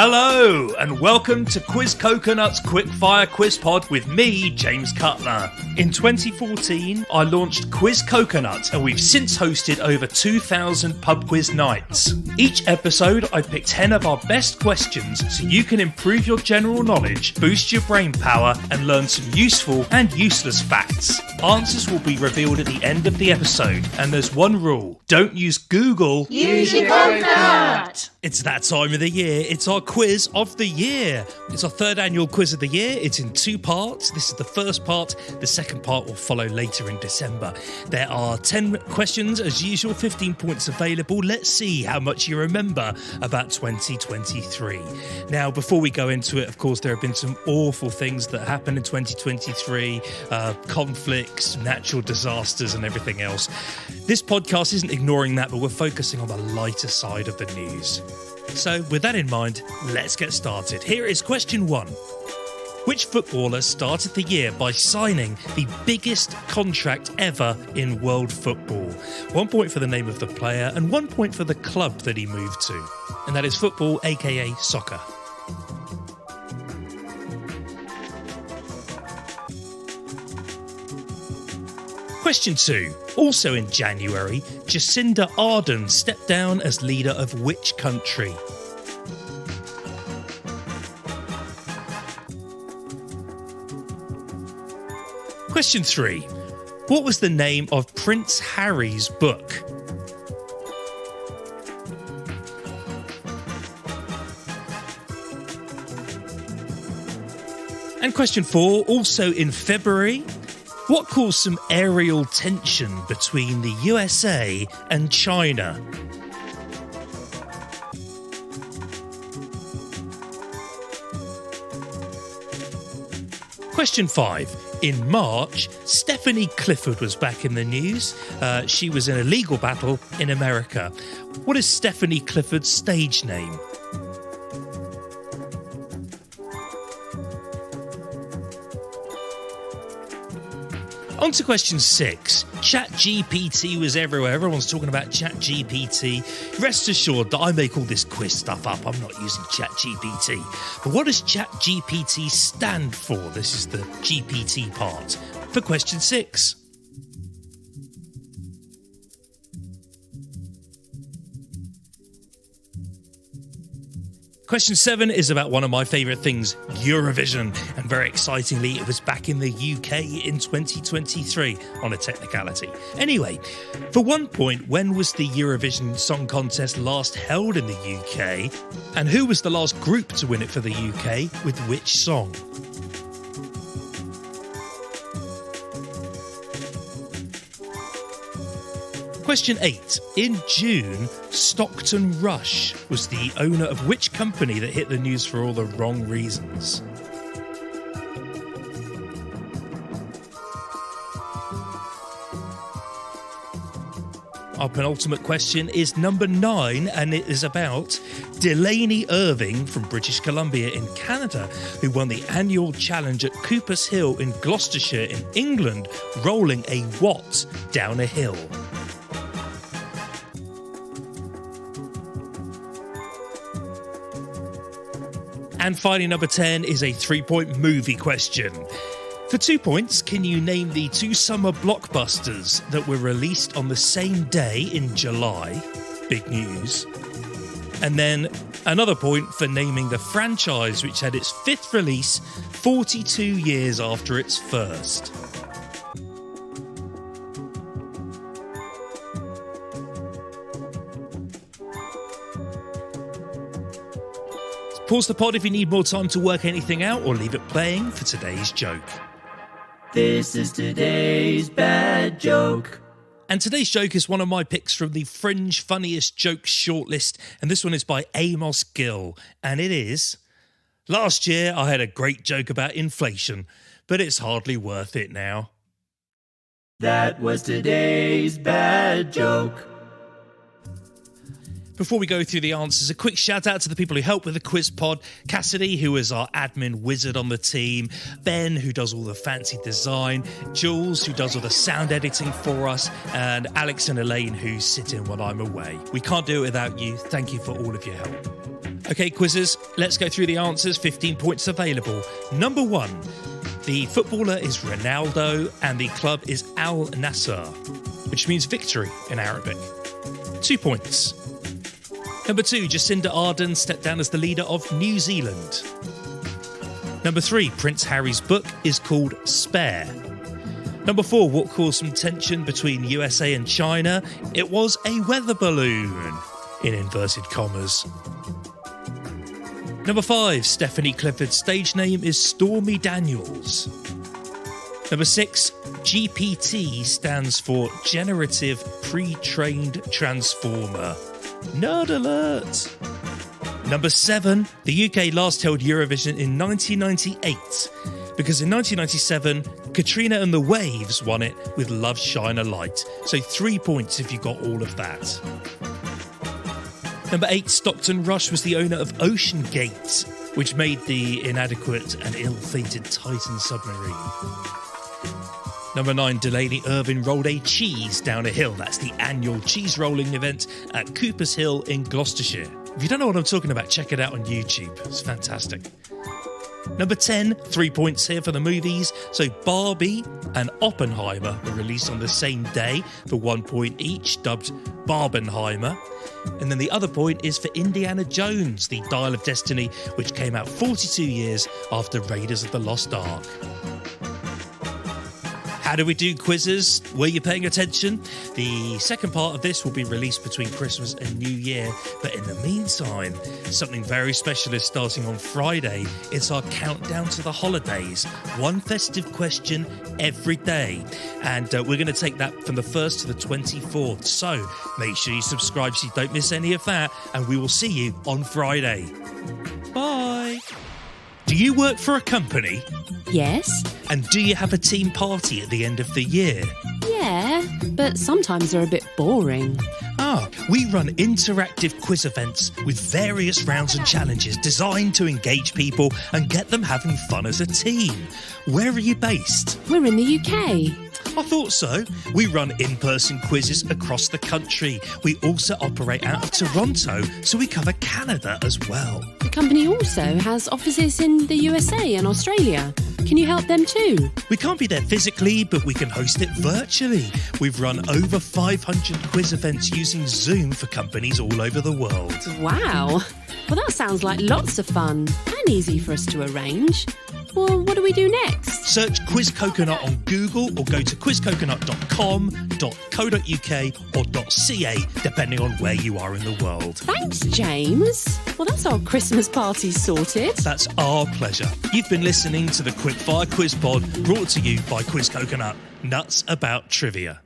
Hello, and welcome to Quiz Coconut's Quickfire Quiz Pod with me, James Cutler. In 2014, I launched Quiz Coconut, and we've since hosted over 2,000 pub quiz nights. Each episode, I pick 10 of our best questions so you can improve your general knowledge, boost your brain power, and learn some useful and useless facts. Answers will be revealed at the end of the episode, and there's one rule: don't use Google. Use your coconut! It's that time of the year. It's our quiz of the year. It's our third annual quiz of the year. It's in two parts. This is the first part. The second part will follow later in December. There are 10 questions as usual, 15 points available. Let's see how much you remember about 2023. Now, before we go into it, of course, there have been some awful things that happened in 2023, conflicts, natural disasters and everything else. This podcast isn't ignoring that, but we're focusing on the lighter side of the news. So, with that in mind, let's get started. Here is question 1. Which footballer started the year by signing the biggest contract ever in world football? 1 point for the name of the player and 1 point for the club that he moved to. And that is football, aka soccer. Question 2. Also in January, Jacinda Ardern stepped down as leader of which country? Question 3. What was the name of Prince Harry's book? And question 4. Also in February, what caused some aerial tension between the USA and China? Question 5. In March, Stephanie Clifford was back in the news. She was in a legal battle in America. What is Stephanie Clifford's stage name? On to question 6. ChatGPT was everywhere. Everyone's talking about ChatGPT. Rest assured that I make all this quiz stuff up. I'm not using ChatGPT. But what does ChatGPT stand for? This is the GPT part. For question 6. Question 7 is about one of my favourite things, Eurovision, and very excitingly, it was back in the UK in 2023 on a technicality. Anyway, for 1 point, when was the Eurovision Song Contest last held in the UK? And who was the last group to win it for the UK with which song? Question 8. In June, Stockton Rush was the owner of which company that hit the news for all the wrong reasons? Our penultimate question is number 9, and it is about Delaney Irving from British Columbia in Canada, who won the annual challenge at Coopers Hill in Gloucestershire in England, rolling a what down a hill? And finally, number 10 is a 3-point movie question. For 2 points, can you name the 2 summer blockbusters that were released on the same day in July? Big news. And then another point for naming the franchise which had its 5th release 42 years after its first. Pause the pod if you need more time to work anything out, or leave it playing for today's joke. This is today's bad joke. And today's joke is one of my picks from the Fringe Funniest Jokes shortlist, and this one is by Amos Gill, and it is: last year I had a great joke about inflation, but it's hardly worth it now. That was today's bad joke. Before we go through the answers, a quick shout out to the people who help with the quiz pod. Cassidy, who is our admin wizard on the team. Ben, who does all the fancy design. Jules, who does all the sound editing for us. And Alex and Elaine, who sit in when I'm away. We can't do it without you. Thank you for all of your help. Okay, quizzers, let's go through the answers. 15 points available. Number 1, the footballer is Ronaldo and the club is Al Nassr, which means victory in Arabic. 2 points. Number 2, Jacinda Ardern stepped down as the leader of New Zealand. Number 3, Prince Harry's book is called Spare. Number 4, what caused some tension between USA and China? It was a weather balloon, in inverted commas. Number 5, Stephanie Clifford's stage name is Stormy Daniels. Number 6, GPT stands for Generative Pre-Trained Transformer. Nerd alert! Number 7, the UK last held Eurovision in 1998 because in 1997, Katrina and the Waves won it with Love Shine a Light. So 3 points if you got all of that. Number 8, Stockton Rush was the owner of Ocean Gate, which made the inadequate and ill-fated Titan submarine. Number 9, Delaney Irvin rolled a cheese down a hill. That's the annual cheese rolling event at Cooper's Hill in Gloucestershire. If you don't know what I'm talking about, check it out on YouTube. It's fantastic. Number 10, 3 points here for the movies. So Barbie and Oppenheimer were released on the same day for 1 point each, dubbed Barbenheimer. And then the other point is for Indiana Jones, the Dial of Destiny, which came out 42 years after Raiders of the Lost Ark. How do we do, quizzes? Were you paying attention? The second part of this will be released between Christmas and New Year. But in the meantime, something very special is starting on Friday. It's our countdown to the holidays. One festive question every day. And we're going to take that from the 1st to the 24th. So make sure you subscribe so you don't miss any of that. And we will see you on Friday. Bye. Do you work for a company? Yes. And do you have a team party at the end of the year? Yeah, but sometimes they're a bit boring. We run interactive quiz events with various rounds and challenges designed to engage people and get them having fun as a team. Where are you based? We're in the UK. I thought so. We run in-person quizzes across the country. We also operate out of Toronto, so we cover Canada as well. The company also has offices in the USA and Australia. Can you help them too? We can't be there physically, but we can host it virtually. We've run over 500 quiz events using Zoom for companies all over the world. Wow. Well, that sounds like lots of fun and easy for us to arrange. Well, what do we do next? Search Quiz Coconut on Google or go to quizcoconut.com.co.uk or .ca, depending on where you are in the world. Thanks, James. Well, that's our Christmas party sorted. That's our pleasure. You've been listening to the Quickfire Quiz Pod, brought to you by Quiz Coconut. Nuts about trivia.